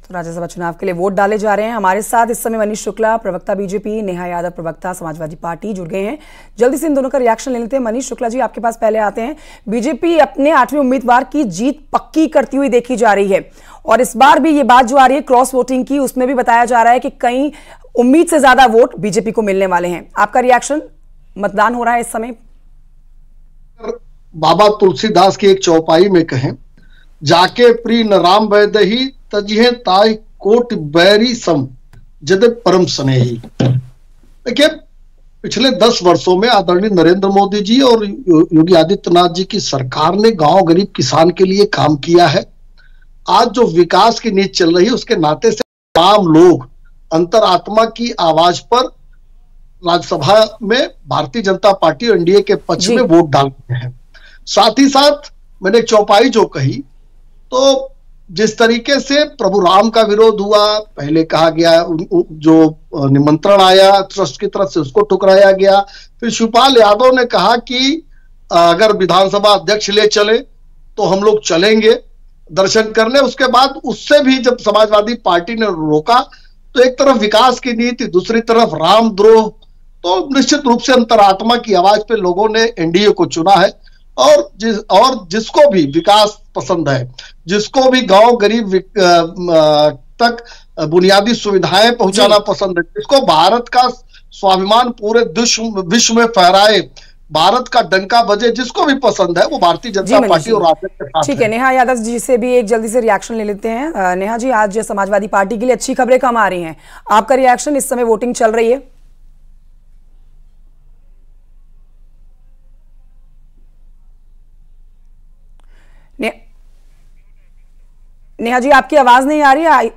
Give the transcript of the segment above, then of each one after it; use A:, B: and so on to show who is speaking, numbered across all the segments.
A: तो राज्यसभा चुनाव के लिए वोट डाले जा रहे हैं। हमारे साथ इस समय मनीष शुक्ला, प्रवक्ता बीजेपी, नेहा यादव, प्रवक्ता समाजवादी पार्टी, जुड़ गए हैं। जल्दी से इन दोनों का रिएक्शन ले लेते हैं। मनीष शुक्ला जी, आपके पास पहले आते हैं। बीजेपी अपने 8वें उम्मीदवार की जीत पक्की करती हुई देखी जा रही है और इस बार भी ये बात जो आ रही है क्रॉस वोटिंग की, उसमें भी बताया जा रहा है कि कई उम्मीद से ज्यादा वोट बीजेपी को मिलने वाले हैं। आपका रिएक्शन? मतदान हो रहा है इस समय।
B: बाबा तुलसीदास की एक चौपाई में कहें, जाके प्री न राम वैदही तजिहे ताई कोट बैरी सम जदे परम स्नेही। देखिए, पिछले 10 वर्षों में आदरणीय नरेंद्र मोदी जी और योगी आदित्यनाथ जी की सरकार ने गांव गरीब किसान के लिए काम किया है। आज जो विकास की नीति चल रही है उसके नाते से तमाम लोग अंतरात्मा की आवाज पर राज्यसभा में भारतीय जनता पार्टी और एनडीए के पक्ष में वोट डालते हैं। साथ ही साथ मैंने एक चौपाई जो कही, तो जिस तरीके से प्रभु राम का विरोध हुआ, पहले कहा गया जो निमंत्रण आया ट्रस्ट की तरफ से उसको ठुकराया गया, फिर शिवपाल यादव ने कहा कि अगर विधानसभा अध्यक्ष ले चले तो हम लोग चलेंगे दर्शन करने। उसके बाद उससे भी जब समाजवादी पार्टी ने रोका तो एक तरफ विकास की नीति, दूसरी तरफ रामद्रोह, तो निश्चित रूप से अंतरात्मा की आवाज पे लोगों ने एनडीए को चुना है। और जिसको भी विकास पसंद है, जिसको भी गांव गरीब तक बुनियादी सुविधाएं पहुंचाना पसंद है, जिसको भारत का स्वाभिमान पूरे विश्व में फहराए, भारत का डंका बजे, जिसको भी पसंद है वो भारतीय जनता पार्टी और राजद के साथ।
A: ठीक है, नेहा यादव जी से भी एक जल्दी से रिएक्शन ले लेते हैं। नेहा जी, आज समाजवादी पार्टी के लिए अच्छी खबरें कम आ रही हैं, आपका रिएक्शन? इस समय वोटिंग चल रही है। नेहा जी, आपकी आवाज नहीं आ रही है,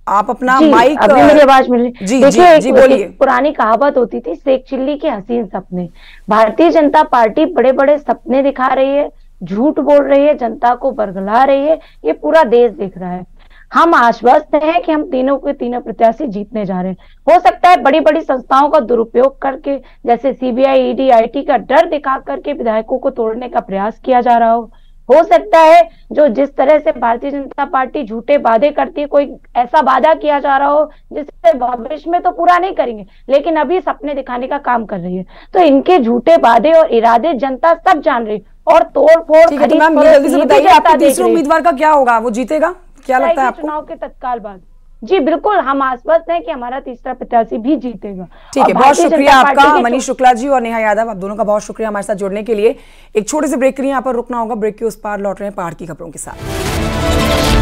A: आप अपना माइक।
C: अभी मेरी आवाज मिल रही?
A: जी जी जी, बोलिए।
C: पुरानी कहावत होती थी, शेख चिल्ली के हसीन सपने। भारतीय जनता पार्टी बड़े बड़े सपने दिखा रही है, झूठ बोल रही है, जनता को बरगला रही है, ये पूरा देश देख रहा है। हम आश्वस्त हैं कि हम तीनों के तीनों प्रत्याशी जीतने जा रहे हैं। हो सकता है बड़ी बड़ी संस्थाओं का दुरुपयोग करके, जैसे सीबीआई, ईडी, आईटी का डर दिखा करके विधायकों को तोड़ने का प्रयास किया जा रहा हो सकता है जो जिस तरह से भारतीय जनता पार्टी झूठे वादे करती है, कोई ऐसा वादा किया जा रहा हो जिससे भविष्य में तो पूरा नहीं करेंगे लेकिन अभी सपने दिखाने का काम कर रही है। तो इनके झूठे वादे और इरादे जनता सब जान रही और तोड़ फोड़।
A: जल्दी से बताइए, आपके तीसरे उम्मीदवार का क्या होगा? वो जीतेगा, क्या लगता है आपको?
C: चुनाव के तत्काल बाद जी बिल्कुल, हम आश्वस्त हैं कि हमारा तीसरा प्रत्याशी भी जीतेगा।
A: ठीक है, बहुत शुक्रिया आपका मनीष शुक्ला जी और नेहा यादव, आप दोनों का बहुत शुक्रिया हमारे साथ जुड़ने के लिए। एक छोटे से ब्रेक के लिए यहाँ पर रुकना होगा, ब्रेक के उस पार लौट रहे हैं पहाड़ की खबरों के साथ।